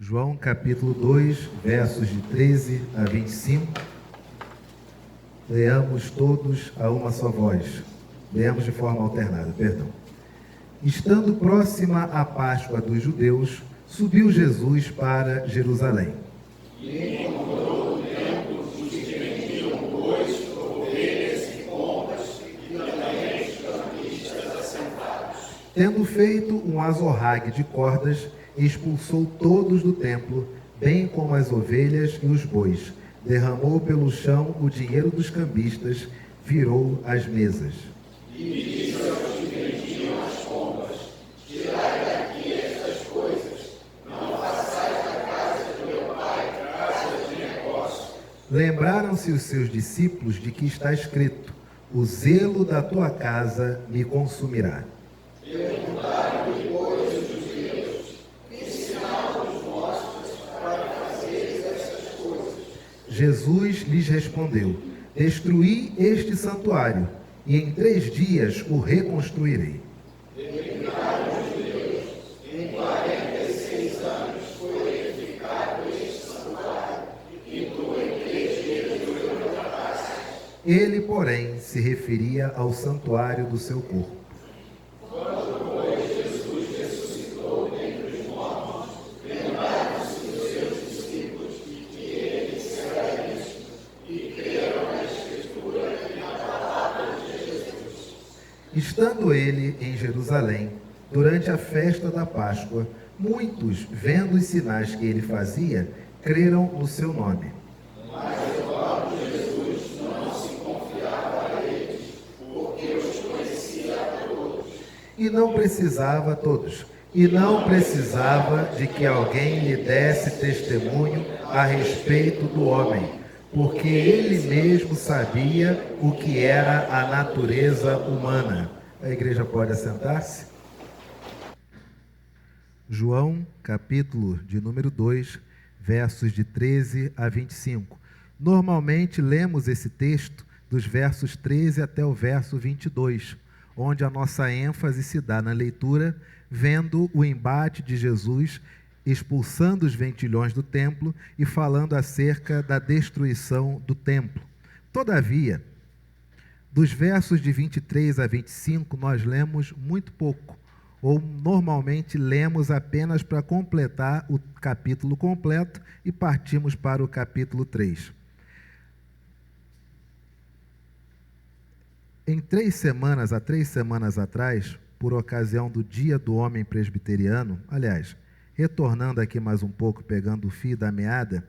João capítulo 2, versos de 13 a 25. Leamos todos a uma só voz. Leamos de forma alternada, perdão. Estando próxima a Páscoa dos judeus, subiu Jesus para Jerusalém. E encontrou o templo os que vendiam bois, ovelhas e pombas, e também os cambistas assentados. Tendo feito um azorrague de cordas, expulsou todos do templo, bem como as ovelhas e os bois. Derramou pelo chão o dinheiro dos cambistas, virou as mesas. E disse aos que vendiam as pombas: tirai daqui estas coisas, não façais da casa de meu pai casa de negócio. Lembraram-se os seus discípulos de que está escrito: o zelo da tua casa me consumirá. Perguntaram-lhe, pois, os judeus: que sinal nos mostras para fazeres estas coisas? Jesus lhes respondeu: destruí este santuário, e em 3 dias o reconstruirei. Replicaram os judeus: em 46 anos foi edificado este santuário, e tu em 3 dias o levantaste. Ele, porém, se referia ao santuário do seu corpo. Quando, pois, Jesus ressuscitou dentre os mortos, lembraram-se dos seus discípulos de que ele dissera isto, e creram na Escritura e na palavra de Jesus. Estando ele em Jerusalém, durante a festa da Páscoa, muitos, vendo os sinais que ele fazia, creram no seu nome. Mas o próprio Jesus não se confiava a eles, porque os conhecia a todos. E não precisava de que alguém lhe desse testemunho a respeito do homem, porque ele mesmo sabia o que era a natureza humana. A igreja pode assentar-se? João, capítulo de número 2, versos de 13 a 25. Normalmente lemos esse texto dos versos 13 até o verso 22, onde a nossa ênfase se dá na leitura, vendo o embate de Jesus, expulsando os vendilhões do templo e falando acerca da destruição do templo. Todavia, dos versos de 23 a 25, nós lemos muito pouco, ou normalmente lemos apenas para completar o capítulo completo e partimos para o capítulo 3. Há 3 semanas atrás, por ocasião do Dia do Homem Presbiteriano, aliás, retornando aqui mais um pouco, pegando o fio da meada,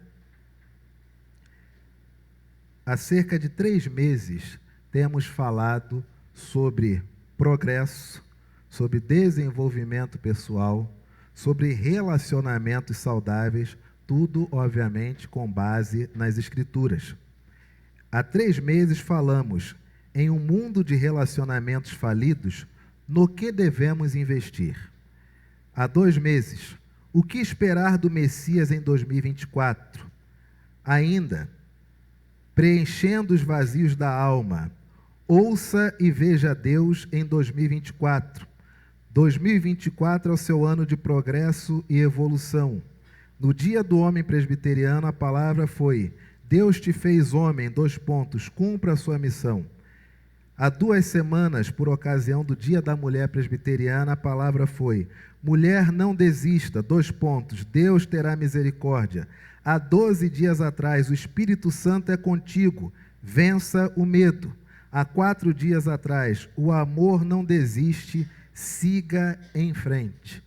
há cerca de 3 meses temos falado sobre progresso, sobre desenvolvimento pessoal, sobre relacionamentos saudáveis, tudo, obviamente, com base nas Escrituras. Há 3 meses falamos em um mundo de relacionamentos falidos, no que devemos investir. Há 2 meses, o que esperar do Messias em 2024? Ainda, preenchendo os vazios da alma, ouça e veja Deus em 2024. 2024 é o seu ano de progresso e evolução. No Dia do Homem Presbiteriano, a palavra foi: Deus te fez homem, : cumpra a sua missão. Há 2 semanas, por ocasião do Dia da Mulher Presbiteriana, a palavra foi: mulher, não desista, : Deus terá misericórdia. Há 12 dias atrás, o Espírito Santo é contigo, vença o medo. Há 4 dias atrás, o amor não desiste, siga em frente.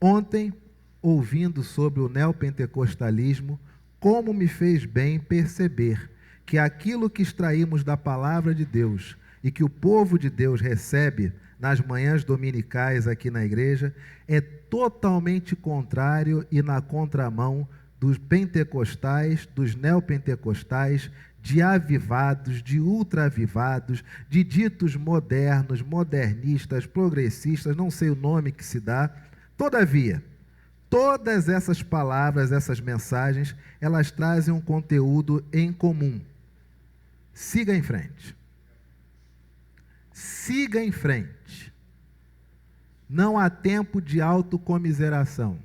Ontem, ouvindo sobre o neopentecostalismo, como me fez bem perceber que aquilo que extraímos da palavra de Deus e que o povo de Deus recebe nas manhãs dominicais aqui na igreja é totalmente contrário e na contramão dos pentecostais, dos neopentecostais, de avivados, de ultra-avivados, de ditos modernos, modernistas, progressistas, não sei o nome que se dá. Todavia, todas essas palavras, essas mensagens, elas trazem um conteúdo em comum. Siga em frente. Siga em frente. Não há tempo de autocomiseração.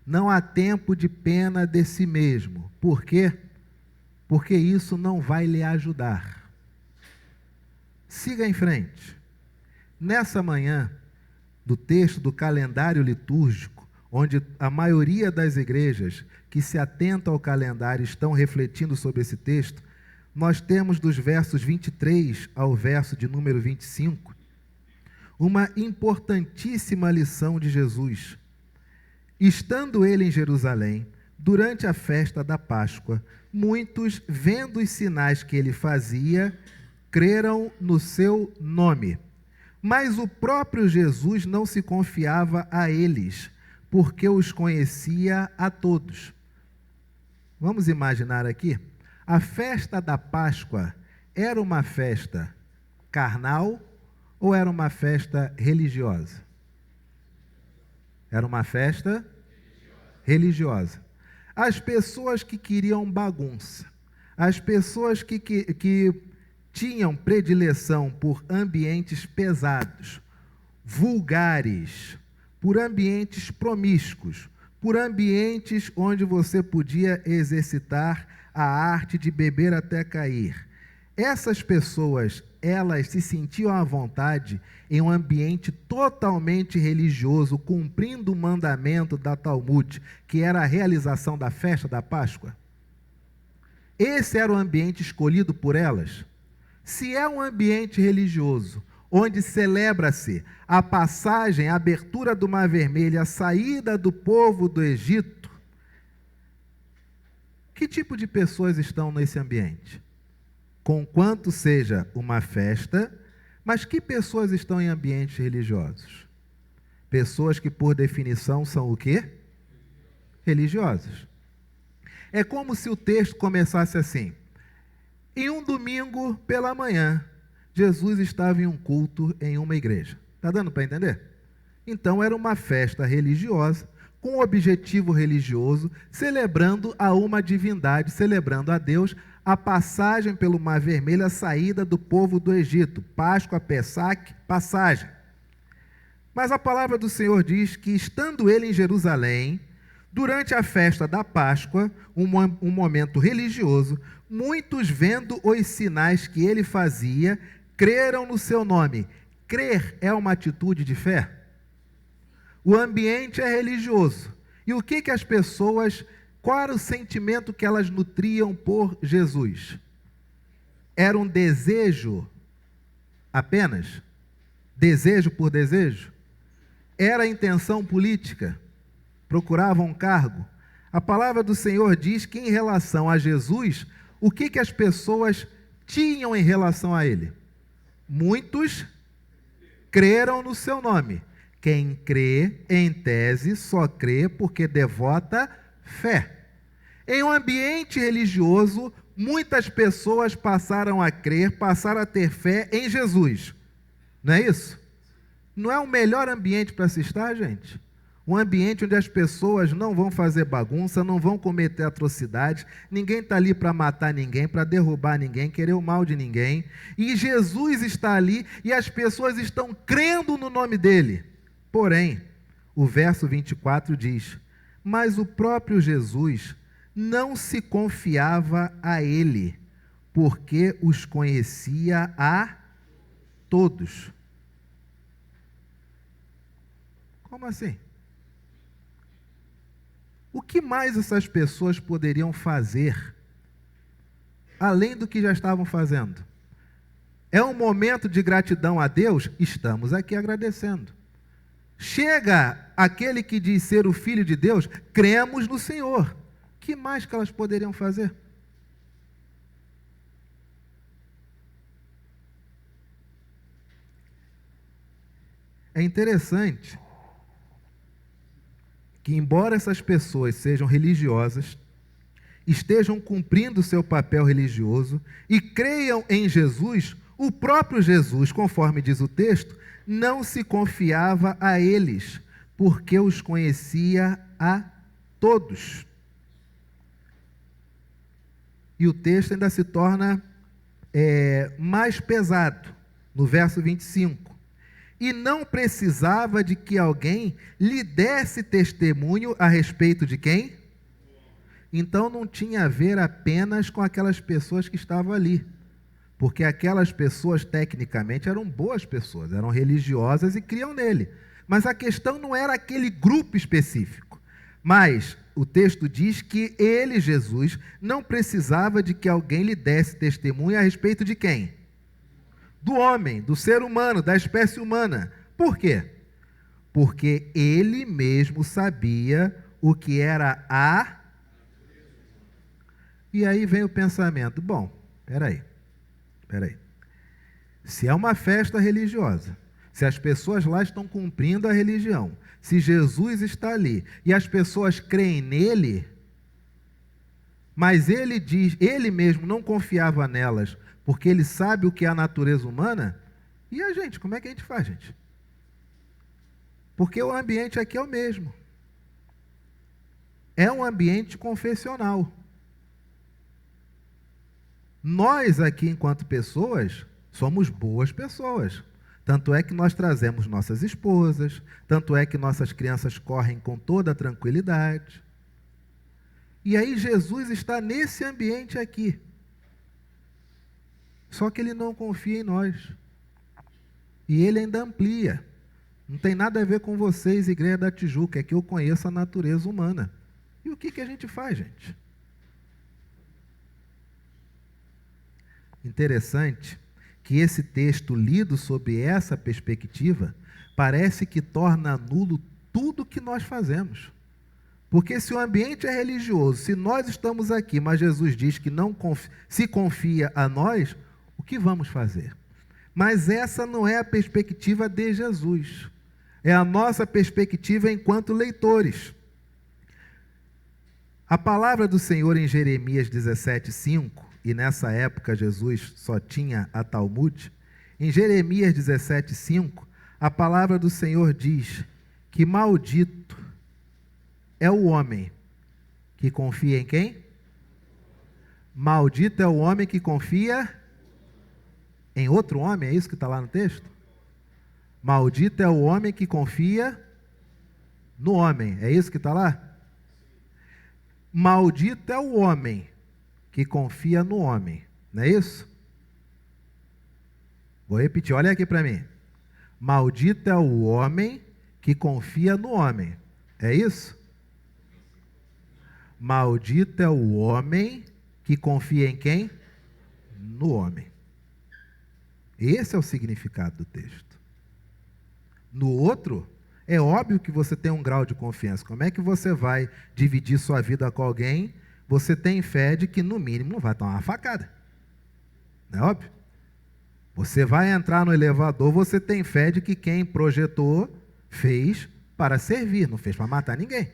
Não há tempo de pena de si mesmo. Por quê? Porque isso não vai lhe ajudar. Siga em frente. Nessa manhã, do texto do calendário litúrgico, onde a maioria das igrejas que se atentam ao calendário estão refletindo sobre esse texto, nós temos dos versos 23 ao verso de número 25, uma importantíssima lição de Jesus. Estando ele em Jerusalém, durante a festa da Páscoa, muitos, vendo os sinais que ele fazia, creram no seu nome. Mas o próprio Jesus não se confiava a eles, porque os conhecia a todos. Vamos imaginar aqui, a festa da Páscoa era uma festa carnal ou era uma festa religiosa? Era uma festa religiosa. As pessoas que queriam bagunça, as pessoas que tinham predileção por ambientes pesados, vulgares, por ambientes promíscuos, por ambientes onde você podia exercitar a arte de beber até cair. Essas pessoas, elas se sentiam à vontade em um ambiente totalmente religioso, cumprindo o mandamento da Talmud, que era a realização da festa da Páscoa. Esse era o ambiente escolhido por elas. Se é um ambiente religioso, onde celebra-se a passagem, a abertura do Mar Vermelho, a saída do povo do Egito, que tipo de pessoas estão nesse ambiente? Conquanto seja uma festa, mas que pessoas estão em ambientes religiosos? Pessoas que, por definição, são o quê? Religiosas. É como se o texto começasse assim: em um domingo pela manhã, Jesus estava em um culto em uma igreja. Está dando para entender? Então era uma festa religiosa, com objetivo religioso, celebrando a uma divindade, celebrando a Deus, a passagem pelo Mar Vermelho, a saída do povo do Egito, Páscoa, Pessac, passagem. Mas a palavra do Senhor diz que, estando ele em Jerusalém, durante a festa da Páscoa, um momento religioso, muitos, vendo os sinais que ele fazia, creram no seu nome. Crer é uma atitude de fé. O ambiente é religioso. E o que as pessoas, qual era o sentimento que elas nutriam por Jesus? Era um desejo apenas? Desejo por desejo? Era intenção política? Procuravam um cargo? A palavra do Senhor diz que, em relação a Jesus, o que as pessoas tinham em relação a ele? Muitos creram no seu nome. Quem crê, em tese, só crê porque devota fé. Em um ambiente religioso, muitas pessoas passaram a crer, passaram a ter fé em Jesus. Não é isso? Não é o melhor ambiente para se estar, gente? Um ambiente onde as pessoas não vão fazer bagunça, não vão cometer atrocidades, ninguém está ali para matar ninguém, para derrubar ninguém, querer o mal de ninguém. E Jesus está ali e as pessoas estão crendo no nome dele. Porém, o verso 24 diz: mas o próprio Jesus não se confiava a ele, porque os conhecia a todos. Como assim? O que mais essas pessoas poderiam fazer, além do que já estavam fazendo? É um momento de gratidão a Deus? Estamos aqui agradecendo. Chega aquele que diz ser o Filho de Deus, cremos no Senhor. O que mais que elas poderiam fazer? É interessante que, embora essas pessoas sejam religiosas, estejam cumprindo o seu papel religioso e creiam em Jesus, o próprio Jesus, conforme diz o texto, não se confiava a eles, porque os conhecia a todos. E o texto ainda se torna mais pesado, no verso 25. e não precisava de que alguém lhe desse testemunho a respeito de quem? Então não tinha a ver apenas com aquelas pessoas que estavam ali, porque aquelas pessoas tecnicamente eram boas pessoas, eram religiosas e criam nele. Mas a questão não era aquele grupo específico. Mas o texto diz que ele, Jesus, não precisava de que alguém lhe desse testemunho a respeito de quem? Do homem, do ser humano, da espécie humana. Por quê? Porque ele mesmo sabia o que era a... E aí vem o pensamento, bom, peraí. Se é uma festa religiosa, se as pessoas lá estão cumprindo a religião, se Jesus está ali e as pessoas creem nele, mas ele diz, ele mesmo não confiava nelas, porque ele sabe o que é a natureza humana, e a gente, como é que a gente faz, gente? Porque o ambiente aqui é o mesmo. É um ambiente confessional. Nós aqui, enquanto pessoas, somos boas pessoas. Tanto é que nós trazemos nossas esposas, tanto é que nossas crianças correm com toda a tranquilidade. E aí Jesus está nesse ambiente aqui. Só que ele não confia em nós. E ele ainda amplia. Não tem nada a ver com vocês, Igreja da Tijuca, é que eu conheço a natureza humana. E o que a gente faz, gente? Interessante que esse texto lido sob essa perspectiva parece que torna nulo tudo que nós fazemos. Porque se o ambiente é religioso, se nós estamos aqui, mas Jesus diz que não se confia a nós, o que vamos fazer? Mas essa não é a perspectiva de Jesus. É a nossa perspectiva enquanto leitores. A palavra do Senhor em Jeremias 17:5, e nessa época Jesus só tinha a Talmud, em Jeremias 17:5, a palavra do Senhor diz que maldito é o homem que confia em quem? Maldito é o homem que confia em outro homem, é isso que está lá no texto? Maldito é o homem que confia no homem, é isso que está lá? Maldito é o homem que confia no homem, não é isso? Vou repetir, olha aqui para mim. Maldito é o homem que confia no homem, é isso? Maldito é o homem que confia em quem? No homem. Esse é o significado do texto. No outro, é óbvio que você tem um grau de confiança. Como é que você vai dividir sua vida com alguém? Você tem fé de que, no mínimo, não vai tomar uma facada. Não é óbvio? Você vai entrar no elevador, você tem fé de que quem projetou fez para servir, não fez para matar ninguém.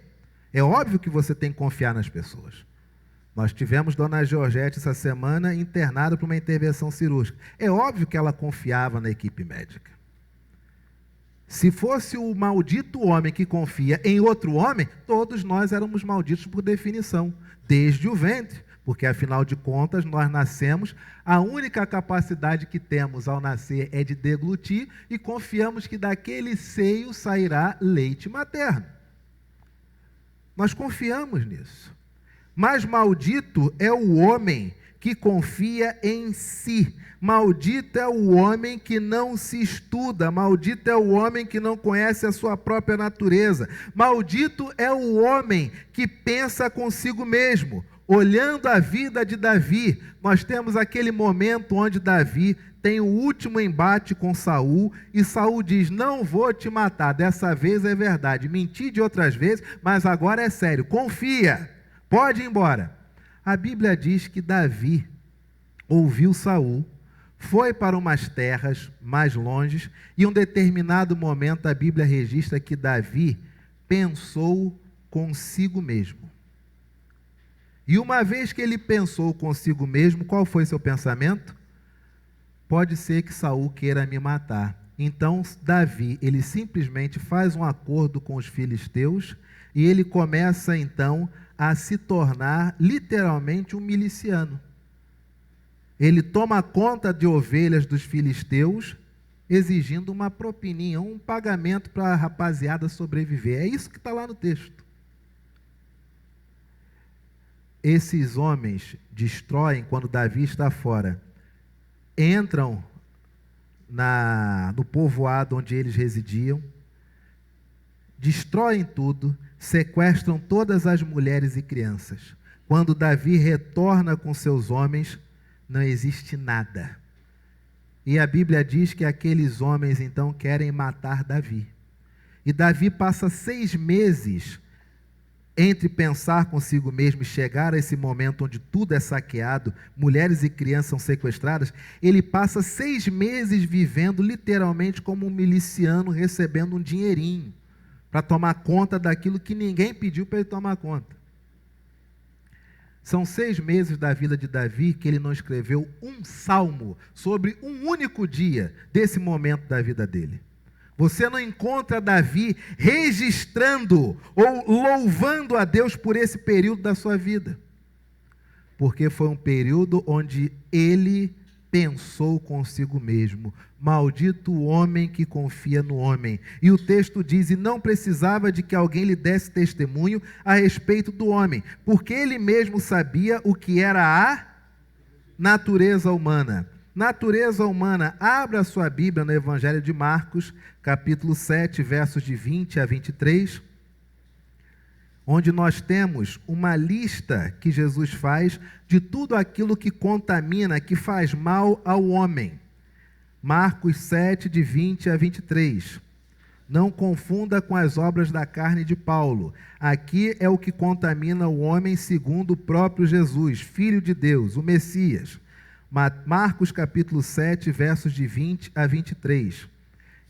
É óbvio que você tem que confiar nas pessoas. Nós tivemos Dona Georgette essa semana internada para uma intervenção cirúrgica. É óbvio que ela confiava na equipe médica. Se fosse o maldito homem que confia em outro homem, todos nós éramos malditos por definição, desde o ventre, porque afinal de contas nós nascemos, a única capacidade que temos ao nascer é de deglutir e confiamos que daquele seio sairá leite materno. Nós confiamos nisso. Mas maldito é o homem que confia em si. Maldito é o homem que não se estuda. Maldito é o homem que não conhece a sua própria natureza. Maldito é o homem que pensa consigo mesmo. Olhando a vida de Davi, nós temos aquele momento onde Davi tem o último embate com Saul, e Saul diz, não vou te matar, dessa vez é verdade, menti de outras vezes, mas agora é sério, confia, pode ir embora. A Bíblia diz que Davi ouviu Saul, foi para umas terras mais longes, e em um determinado momento a Bíblia registra que Davi pensou consigo mesmo. E uma vez que ele pensou consigo mesmo, qual foi seu pensamento? Pode ser que Saul queira me matar. Então, Davi, ele simplesmente faz um acordo com os filisteus e ele começa, então, a se tornar literalmente um miliciano. Ele toma conta de ovelhas dos filisteus exigindo uma propininha, um pagamento para a rapaziada sobreviver. É isso que está lá no texto. Esses homens destroem quando Davi está fora, entram no povoado onde eles residiam, destroem tudo, sequestram todas as mulheres e crianças. Quando Davi retorna com seus homens, não existe nada. E a Bíblia diz que aqueles homens então querem matar Davi. E Davi passa 6 meses entre pensar consigo mesmo e chegar a esse momento onde tudo é saqueado, mulheres e crianças são sequestradas. Ele passa 6 meses vivendo literalmente como um miliciano, recebendo um dinheirinho para tomar conta daquilo que ninguém pediu para ele tomar conta. São 6 meses da vida de Davi que ele não escreveu um salmo sobre um único dia desse momento da vida dele. Você não encontra Davi registrando ou louvando a Deus por esse período da sua vida. Porque foi um período onde ele pensou consigo mesmo: maldito o homem que confia no homem. E o texto diz: e não precisava de que alguém lhe desse testemunho a respeito do homem, porque ele mesmo sabia o que era a natureza humana. Natureza humana. Abra a sua Bíblia no Evangelho de Marcos, capítulo 7, versos de 20 a 23, onde nós temos uma lista que Jesus faz de tudo aquilo que contamina, que faz mal ao homem. Marcos 7, de 20 a 23. Não confunda com as obras da carne de Paulo. Aqui é o que contamina o homem segundo o próprio Jesus, Filho de Deus, o Messias. Marcos capítulo 7, versos de 20 a 23.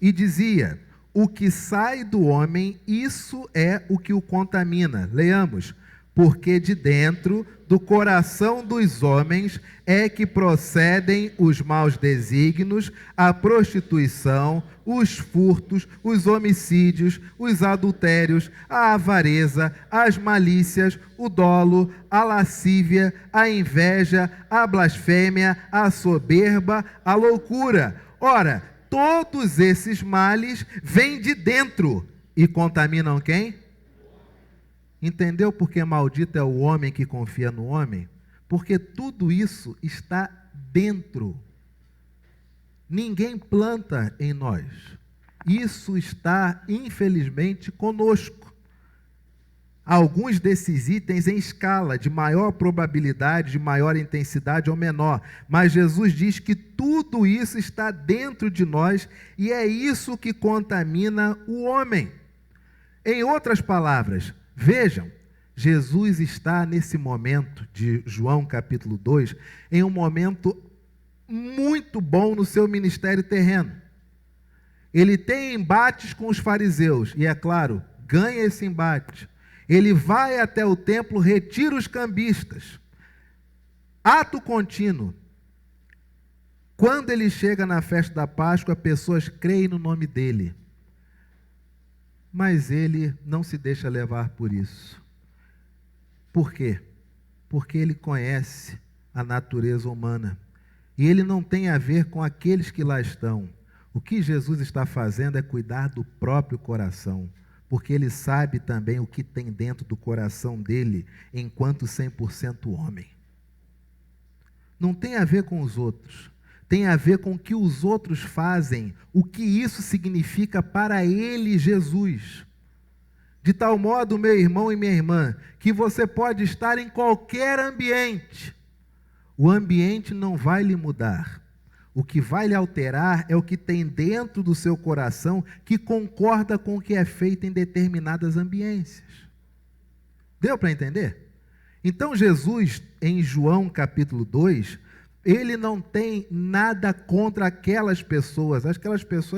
E dizia: o que sai do homem, isso é o que o contamina. Leiamos: porque de dentro do coração dos homens é que procedem os maus desígnios, a prostituição, os furtos, os homicídios, os adultérios, a avareza, as malícias, o dolo, a lascívia, a inveja, a blasfêmia, a soberba, a loucura. Ora, todos esses males vêm de dentro e contaminam quem? Entendeu por que maldito é o homem que confia no homem? Porque tudo isso está dentro. Ninguém planta em nós. Isso está, infelizmente, conosco. Alguns desses itens em escala, de maior probabilidade, de maior intensidade ou menor. Mas Jesus diz que tudo isso está dentro de nós e é isso que contamina o homem. Em outras palavras, vejam, Jesus está nesse momento de João capítulo 2, em um momento muito bom no seu ministério terreno. Ele tem embates com os fariseus e, é claro, ganha esse embate. Ele vai até o templo, retira os cambistas. Ato contínuo. Quando ele chega na festa da Páscoa, pessoas creem no nome dele. Mas ele não se deixa levar por isso. Por quê? Porque ele conhece a natureza humana. E ele não tem a ver com aqueles que lá estão. O que Jesus está fazendo é cuidar do próprio coração. Porque ele sabe também o que tem dentro do coração dele, enquanto 100% homem. Não tem a ver com os outros. Tem a ver com o que os outros fazem, o que isso significa para ele, Jesus. De tal modo, meu irmão e minha irmã, que você pode estar em qualquer ambiente. O ambiente não vai lhe mudar. O que vai lhe alterar é o que tem dentro do seu coração que concorda com o que é feito em determinadas ambiências. Deu para entender? Então Jesus, em João capítulo 2, ele não tem nada contra aquelas pessoas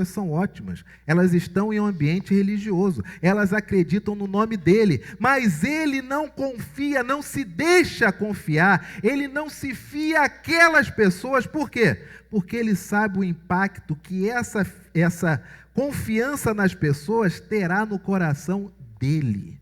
são ótimas, elas estão em um ambiente religioso, elas acreditam no nome dele, mas ele não confia, não se deixa confiar, ele não se fia àquelas pessoas. Por quê? Porque ele sabe o impacto que essa confiança nas pessoas terá no coração dele.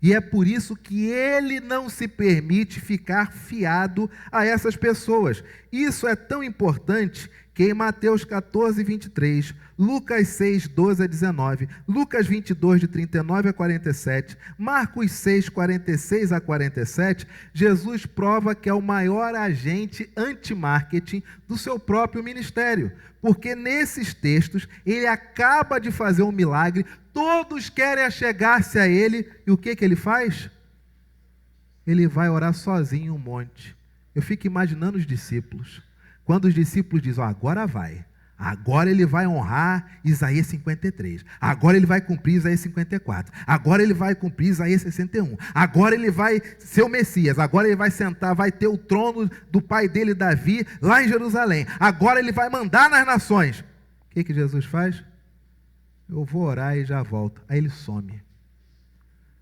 E é por isso que ele não se permite ficar fiado a essas pessoas. Isso é tão importante que em Mateus 14, 23, Lucas 6, 12 a 19, Lucas 22, de 39 a 47, Marcos 6, 46 a 47, Jesus prova que é o maior agente anti-marketing do seu próprio ministério, porque nesses textos ele acaba de fazer um milagre, todos querem achegar-se a ele, e o que ele faz? Ele vai orar sozinho em um monte. Eu fico imaginando os discípulos. Quando os discípulos dizem, agora vai. Agora ele vai honrar Isaías 53. Agora ele vai cumprir Isaías 54. Agora ele vai cumprir Isaías 61. Agora ele vai ser o Messias. Agora ele vai sentar, vai ter o trono do pai dele, Davi, lá em Jerusalém. Agora ele vai mandar nas nações. O que Jesus faz? Eu vou orar e já volto. Aí ele some.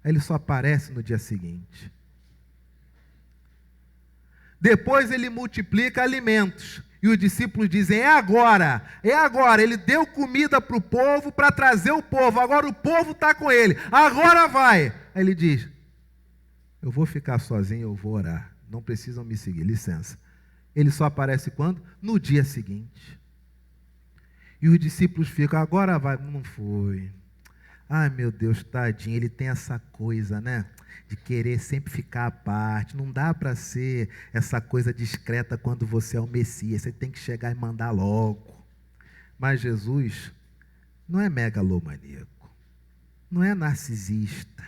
Aí ele só aparece no dia seguinte. Depois ele multiplica alimentos. E os discípulos dizem, é agora. Ele deu comida para o povo, para trazer o povo. Agora o povo está com ele. Agora vai. Aí ele diz, eu vou ficar sozinho, eu vou orar. Não precisam me seguir, licença. Ele só aparece quando? No dia seguinte. E os discípulos ficam, agora vai. Não foi. Ai meu Deus, tadinho, ele tem essa coisa, né? De querer sempre ficar à parte. Não dá para ser essa coisa discreta quando você é o Messias. Você tem que chegar e mandar logo. Mas Jesus não é megalomaníaco. Não é narcisista.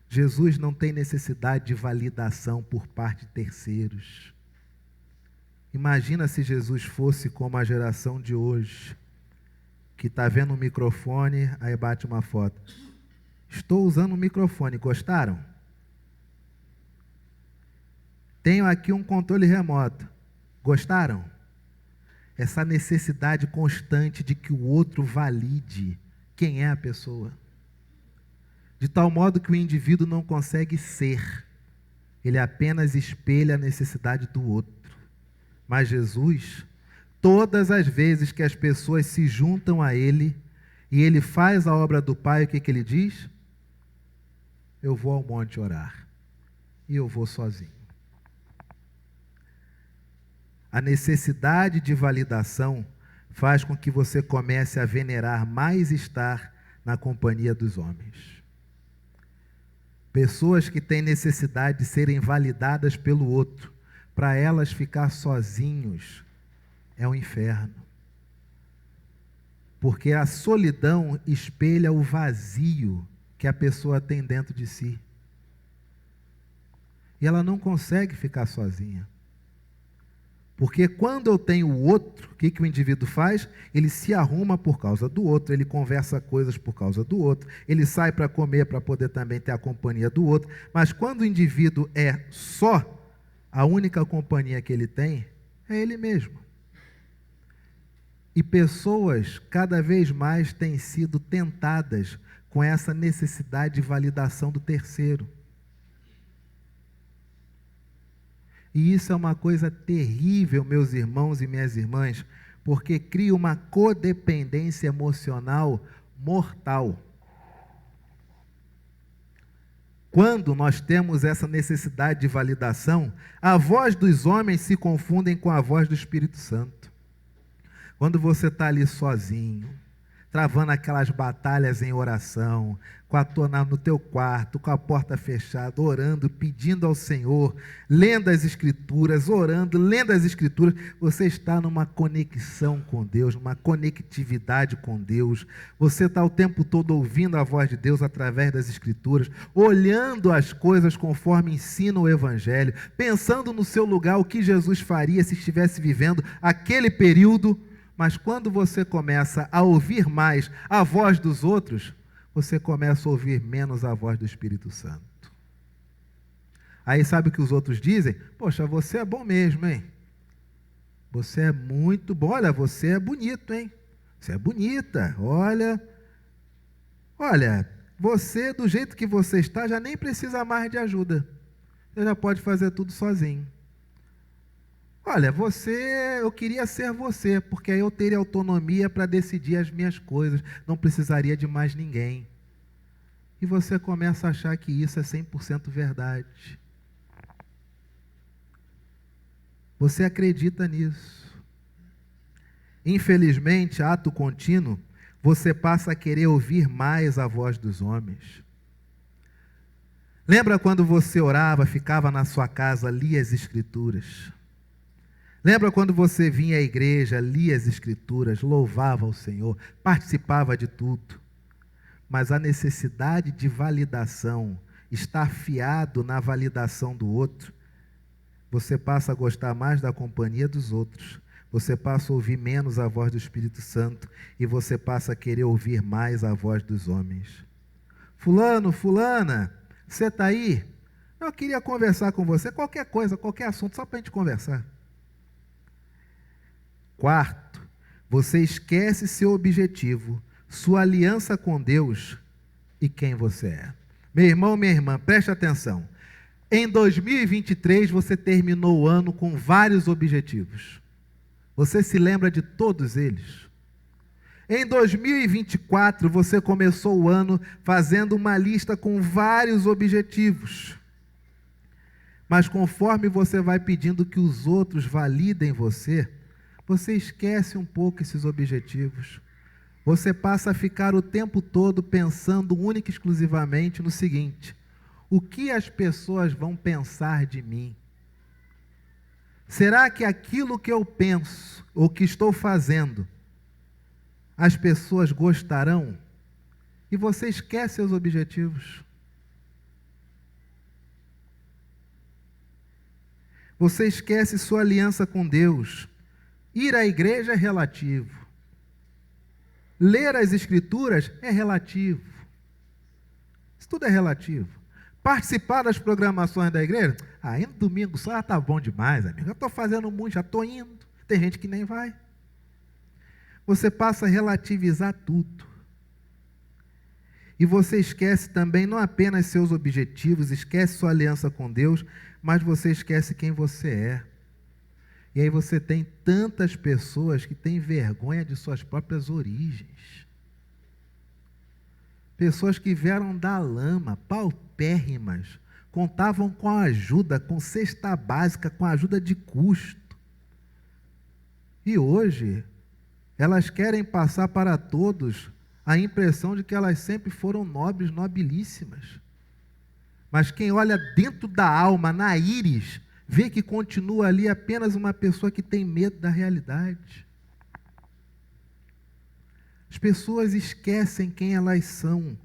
Jesus não tem necessidade de validação por parte de terceiros. Imagina se Jesus fosse como a geração de hoje, que está vendo um microfone, aí bate uma foto. Estou usando um microfone, gostaram? Tenho aqui um controle remoto. Gostaram? Essa necessidade constante de que o outro valide quem é a pessoa. De tal modo que o indivíduo não consegue ser. Ele apenas espelha a necessidade do outro. Mas Jesus, todas as vezes que as pessoas se juntam a Ele, e Ele faz a obra do Pai, o que ele diz? Eu vou ao monte orar. E eu vou sozinho. A necessidade de validação faz com que você comece a venerar mais estar na companhia dos homens. Pessoas que têm necessidade de serem validadas pelo outro, para elas ficar sozinhos, é um inferno. Porque a solidão espelha o vazio que a pessoa tem dentro de si. E ela não consegue ficar sozinha. Porque quando eu tenho o outro, o que o indivíduo faz? Ele se arruma por causa do outro, ele conversa coisas por causa do outro, ele sai para comer para poder também ter a companhia do outro. Mas quando o indivíduo é só, a única companhia que ele tem é ele mesmo. E pessoas cada vez mais têm sido tentadas com essa necessidade de validação do terceiro. E isso é uma coisa terrível, meus irmãos e minhas irmãs, porque cria uma codependência emocional mortal. Quando nós temos essa necessidade de validação, a voz dos homens se confundem com a voz do Espírito Santo. Quando você está ali sozinho, travando aquelas batalhas em oração, no teu quarto, com a porta fechada, orando, pedindo ao Senhor, lendo as Escrituras, orando, lendo as Escrituras, você está numa conexão com Deus, numa conectividade com Deus, você está o tempo todo ouvindo a voz de Deus através das Escrituras, olhando as coisas conforme ensina o Evangelho, pensando no seu lugar o que Jesus faria se estivesse vivendo aquele período. Mas quando você começa a ouvir mais a voz dos outros, você começa a ouvir menos a voz do Espírito Santo. Aí sabe o que os outros dizem? Poxa, você é bom mesmo, hein? Você é muito bom. Olha, você é bonito, hein? Você é bonita. Olha, você do jeito que você está já nem precisa mais de ajuda. Você já pode fazer tudo sozinho. Olha, eu queria ser você, porque aí eu teria autonomia para decidir as minhas coisas, não precisaria de mais ninguém. E você começa a achar que isso é 100% verdade. Você acredita nisso. Infelizmente, ato contínuo, você passa a querer ouvir mais a voz dos homens. Lembra quando você orava, ficava na sua casa, lia as Escrituras? Lembra quando você vinha à igreja, lia as Escrituras, louvava ao Senhor, participava de tudo? Mas a necessidade de validação, estar afiado na validação do outro, você passa a gostar mais da companhia dos outros, você passa a ouvir menos a voz do Espírito Santo e você passa a querer ouvir mais a voz dos homens. Fulano, fulana, você está aí? Eu queria conversar com você, qualquer coisa, qualquer assunto, só para a gente conversar. Quarto, você esquece seu objetivo, sua aliança com Deus e quem você é. Meu irmão, minha irmã, preste atenção. Em 2023, você terminou o ano com vários objetivos. Você se lembra de todos eles? Em 2024, você começou o ano fazendo uma lista com vários objetivos. Mas conforme você vai pedindo que os outros validem você, você esquece um pouco esses objetivos. Você passa a ficar o tempo todo pensando única e exclusivamente no seguinte: o que as pessoas vão pensar de mim? Será que aquilo que eu penso ou que estou fazendo, as pessoas gostarão? E você esquece seus objetivos. Você esquece sua aliança com Deus. Ir à igreja é relativo. Ler as Escrituras é relativo. Isso tudo é relativo. Participar das programações da igreja, no domingo só está bom demais, amigo. Eu estou fazendo muito, já estou indo. Tem gente que nem vai. Você passa a relativizar tudo. E você esquece também não apenas seus objetivos, esquece sua aliança com Deus, mas você esquece quem você é. E aí você tem tantas pessoas que têm vergonha de suas próprias origens. Pessoas que vieram da lama, paupérrimas, contavam com a ajuda, com cesta básica, com a ajuda de custo. E hoje, elas querem passar para todos a impressão de que elas sempre foram nobres, nobilíssimas. Mas quem olha dentro da alma, na íris, vê que continua ali apenas uma pessoa que tem medo da realidade. As pessoas esquecem quem elas são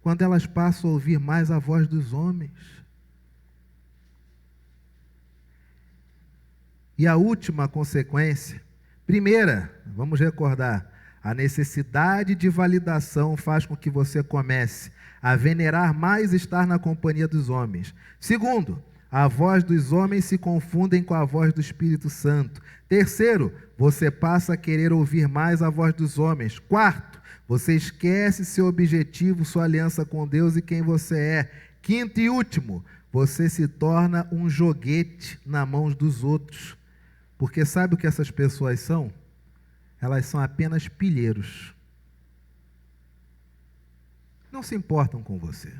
quando elas passam a ouvir mais a voz dos homens. E a última consequência, primeira, vamos recordar, a necessidade de validação faz com que você comece a venerar mais estar na companhia dos homens. Segundo, a voz dos homens se confundem com a voz do Espírito Santo. Terceiro, você passa a querer ouvir mais a voz dos homens. Quarto, você esquece seu objetivo, sua aliança com Deus e quem você é. Quinto e último, você se torna um joguete nas mãos dos outros. Porque sabe o que essas pessoas são? Elas são apenas pilheiros. Não se importam com você.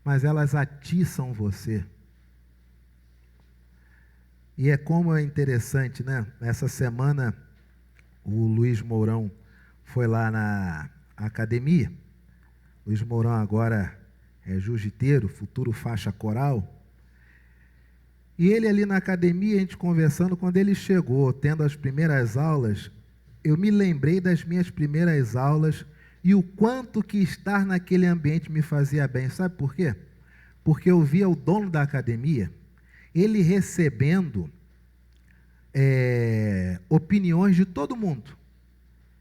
Mas elas atiçam você. E é como é interessante, né? Essa semana, o Luiz Mourão foi lá na academia. Luiz Mourão agora é jiu-jiteiro, futuro faixa coral. E ele ali na academia, a gente conversando, quando ele chegou, tendo as primeiras aulas, eu me lembrei das minhas primeiras aulas e o quanto que estar naquele ambiente me fazia bem. Sabe por quê? Porque eu via o dono da academia, ele recebendo opiniões de todo mundo.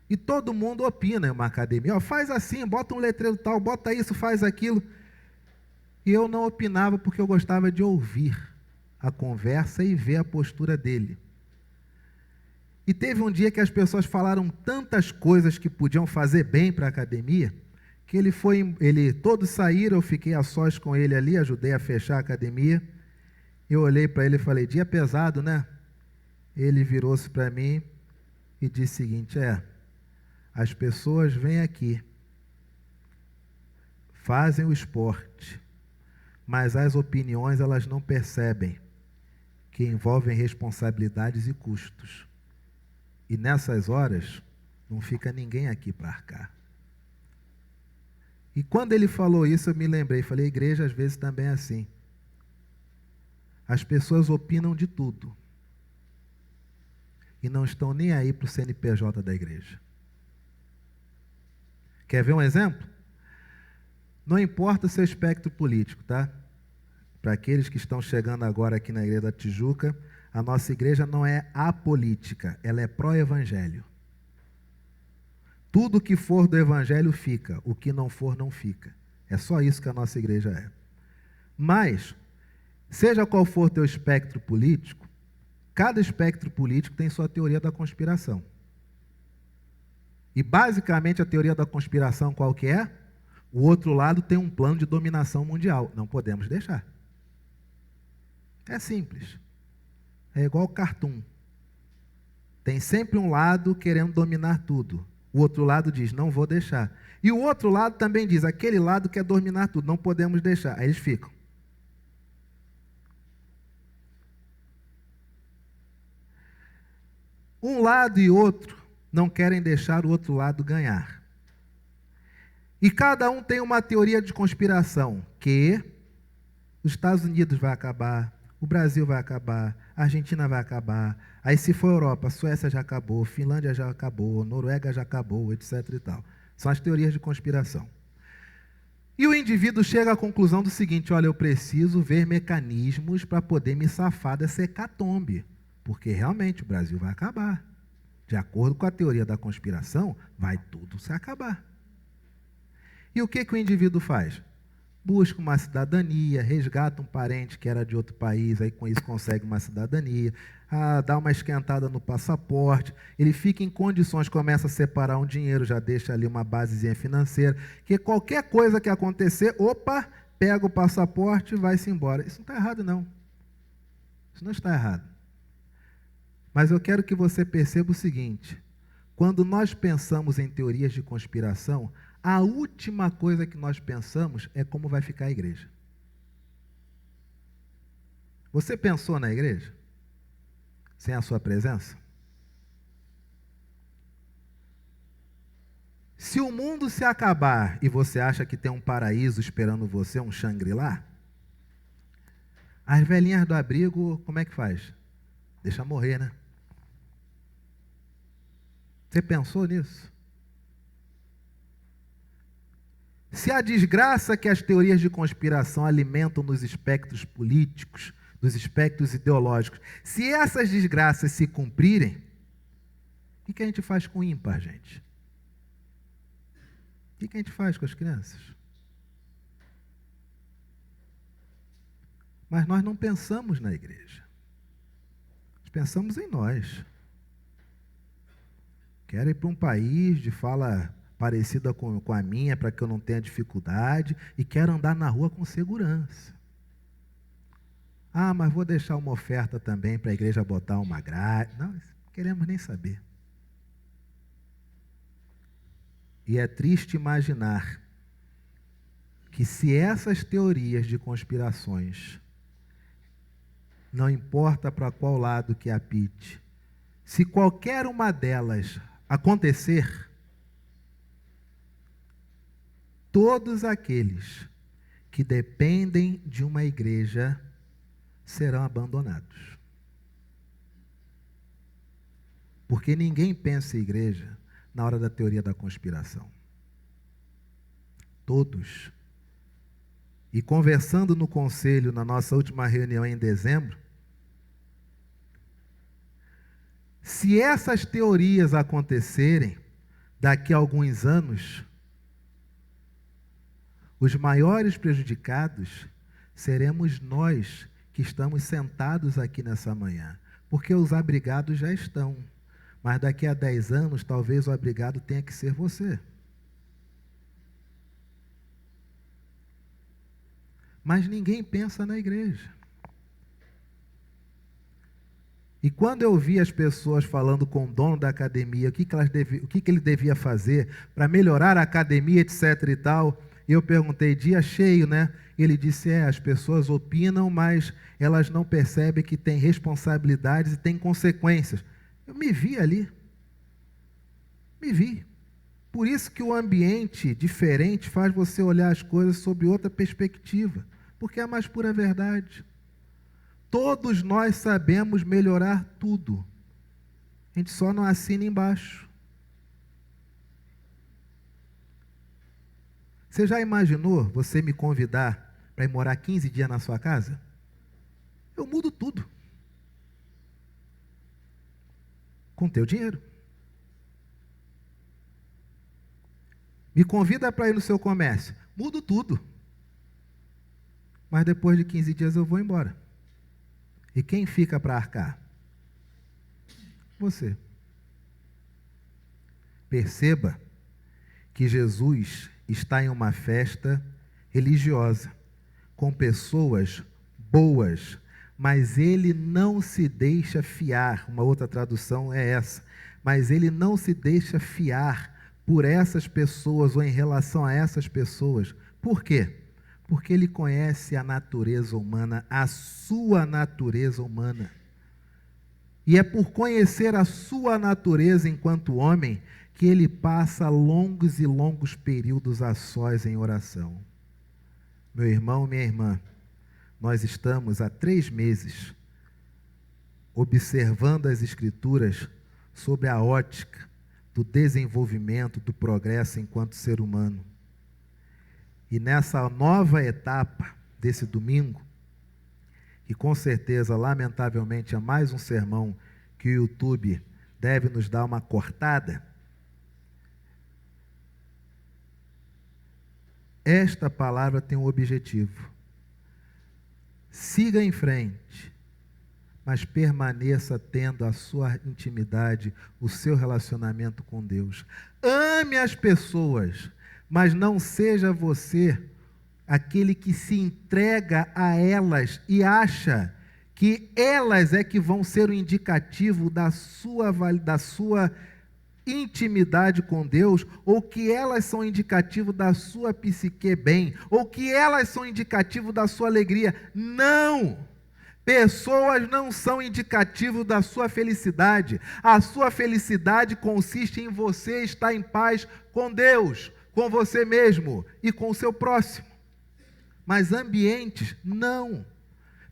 E todo mundo opina em uma academia. Faz assim, bota um letreiro tal, bota isso, faz aquilo. E eu não opinava porque eu gostava de ouvir a conversa e ver a postura dele. E teve um dia que as pessoas falaram tantas coisas que podiam fazer bem para a academia, que todos saíram, eu fiquei a sós com ele ali, ajudei a fechar a academia. Eu olhei para ele e falei: dia pesado, né? Ele virou-se para mim e disse o seguinte: as pessoas vêm aqui, fazem o esporte, mas as opiniões elas não percebem. que envolvem responsabilidades e custos. E nessas horas, não fica ninguém aqui para arcar. E quando ele falou isso, eu me lembrei, falei, igreja às vezes também é assim. As pessoas opinam de tudo. E não estão nem aí para o CNPJ da igreja. Quer ver um exemplo? Não importa o seu espectro político, tá? Para aqueles que estão chegando agora aqui na Igreja da Tijuca, a nossa igreja não é apolítica, ela é pró-evangelho. Tudo que for do evangelho fica, o que não for não fica. É só isso que a nossa igreja é. Mas, seja qual for o teu espectro político, cada espectro político tem sua teoria da conspiração. E basicamente a teoria da conspiração qual que é? O outro lado tem um plano de dominação mundial. Não podemos deixar. É simples. É igual cartoon. Tem sempre um lado querendo dominar tudo. O outro lado diz, não vou deixar. E o outro lado também diz, aquele lado quer dominar tudo, não podemos deixar. Aí eles ficam. Um lado e outro não querem deixar o outro lado ganhar. E cada um tem uma teoria de conspiração, que os Estados Unidos vai acabar, o Brasil vai acabar, a Argentina vai acabar, aí se for Europa, a Suécia já acabou, Finlândia já acabou, Noruega já acabou, etc. e tal. São as teorias de conspiração. E o indivíduo chega à conclusão do seguinte, olha, eu preciso ver mecanismos para poder me safar dessa hecatombe, porque realmente o Brasil vai acabar. De acordo com a teoria da conspiração, vai tudo se acabar. E o que o indivíduo faz? Busca uma cidadania, resgata um parente que era de outro país, aí com isso consegue uma cidadania, dá uma esquentada no passaporte, ele fica em condições, começa a separar um dinheiro, já deixa ali uma basezinha financeira, que qualquer coisa que acontecer, opa, pega o passaporte e vai-se embora. Isso não está errado, não. Isso não está errado. Mas eu quero que você perceba o seguinte, quando nós pensamos em teorias de conspiração, a última coisa que nós pensamos é como vai ficar a igreja. Você pensou na igreja? Sem a sua presença? Se o mundo se acabar e você acha que tem um paraíso esperando você, um Shangri-La, as velhinhas do abrigo, como é que faz? Deixa morrer, né? Você pensou nisso? Se a desgraça que as teorias de conspiração alimentam nos espectros políticos, nos espectros ideológicos, se essas desgraças se cumprirem, o que a gente faz com o ímpar, gente? O que a gente faz com as crianças? Mas nós não pensamos na igreja. Nós pensamos em nós. Quero ir para um país de fala parecida com a minha, para que eu não tenha dificuldade, e quero andar na rua com segurança. Ah, mas vou deixar uma oferta também para a igreja botar uma grade. Não, não queremos nem saber. E é triste imaginar que se essas teorias de conspirações, não importa para qual lado que apite, se qualquer uma delas acontecer, todos aqueles que dependem de uma igreja serão abandonados. Porque ninguém pensa em igreja na hora da teoria da conspiração. Todos. E conversando no conselho, na nossa última reunião em dezembro, se essas teorias acontecerem daqui a alguns anos, os maiores prejudicados seremos nós que estamos sentados aqui nessa manhã, porque os abrigados já estão, mas daqui a 10 anos talvez o abrigado tenha que ser você. Mas ninguém pensa na igreja. E quando eu vi as pessoas falando com o dono da academia, o que ele devia fazer para melhorar a academia, etc. e tal, E eu perguntei, dia cheio, né? Ele disse, as pessoas opinam, mas elas não percebem que tem responsabilidades e tem consequências. Eu me vi ali. Me vi. Por isso que o ambiente diferente faz você olhar as coisas sob outra perspectiva, porque é a mais pura verdade. Todos nós sabemos melhorar tudo. A gente só não assina embaixo. Você já imaginou você me convidar para ir morar 15 dias na sua casa? Eu mudo tudo. Com teu dinheiro. Me convida para ir no seu comércio. Mudo tudo. Mas depois de 15 dias eu vou embora. E quem fica para arcar? Você. Perceba que Jesus está em uma festa religiosa, com pessoas boas, mas ele não se deixa fiar. Uma outra tradução é essa. Mas ele não se deixa fiar por essas pessoas ou em relação a essas pessoas. Por quê? Porque ele conhece a natureza humana, a sua natureza humana. E é por conhecer a sua natureza enquanto homem que ele passa longos e longos períodos a sós em oração. Meu irmão, minha irmã, nós estamos há 3 meses observando as Escrituras sobre a ótica do desenvolvimento, do progresso enquanto ser humano. E nessa nova etapa desse domingo, que com certeza, lamentavelmente, é mais um sermão que o YouTube deve nos dar uma cortada, esta palavra tem um objetivo. Siga em frente, mas permaneça tendo a sua intimidade, o seu relacionamento com Deus. Ame as pessoas, mas não seja você aquele que se entrega a elas e acha que elas é que vão ser o indicativo da sua intimidade com Deus, ou que elas são indicativo da sua psique bem, ou que elas são indicativo da sua alegria. Não! Pessoas não são indicativo da sua felicidade. A sua felicidade consiste em você estar em paz com Deus, com você mesmo e com o seu próximo. Mas ambientes, não.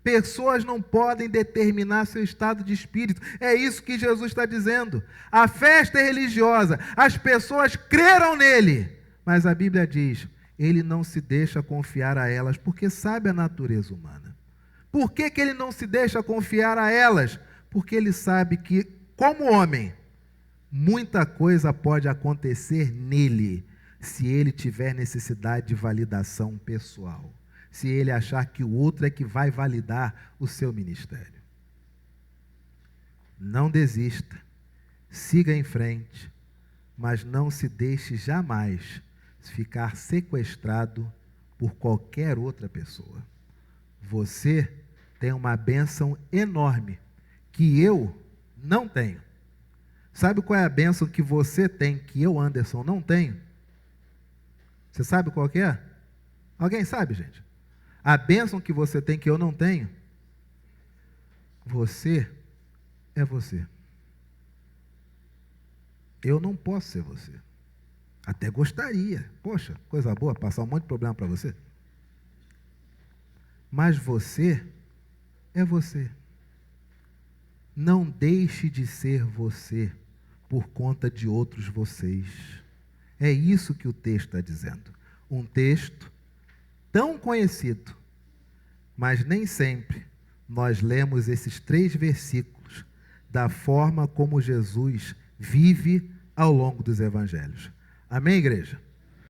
Pessoas não podem determinar seu estado de espírito. É isso que Jesus está dizendo. A festa é religiosa, as pessoas creram nele, mas a Bíblia diz, ele não se deixa confiar a elas, porque sabe a natureza humana. Por que ele não se deixa confiar a elas? Porque ele sabe que, como homem, muita coisa pode acontecer nele, se ele tiver necessidade de validação pessoal. Se ele achar que o outro é que vai validar o seu ministério. Não desista, siga em frente, mas não se deixe jamais ficar sequestrado por qualquer outra pessoa. Você tem uma bênção enorme que eu não tenho. Sabe qual é a bênção que você tem que eu, Anderson, não tenho? Você sabe qual que é? Alguém sabe, gente? A bênção que você tem que eu não tenho? Você é você. Eu não posso ser você. Até gostaria. Poxa, coisa boa, passar um monte de problema para você. Mas você é você. Não deixe de ser você por conta de outros vocês. É isso que o texto está dizendo. Um texto tão conhecido, mas nem sempre nós lemos esses 3 versículos da forma como Jesus vive ao longo dos evangelhos. Amém, igreja?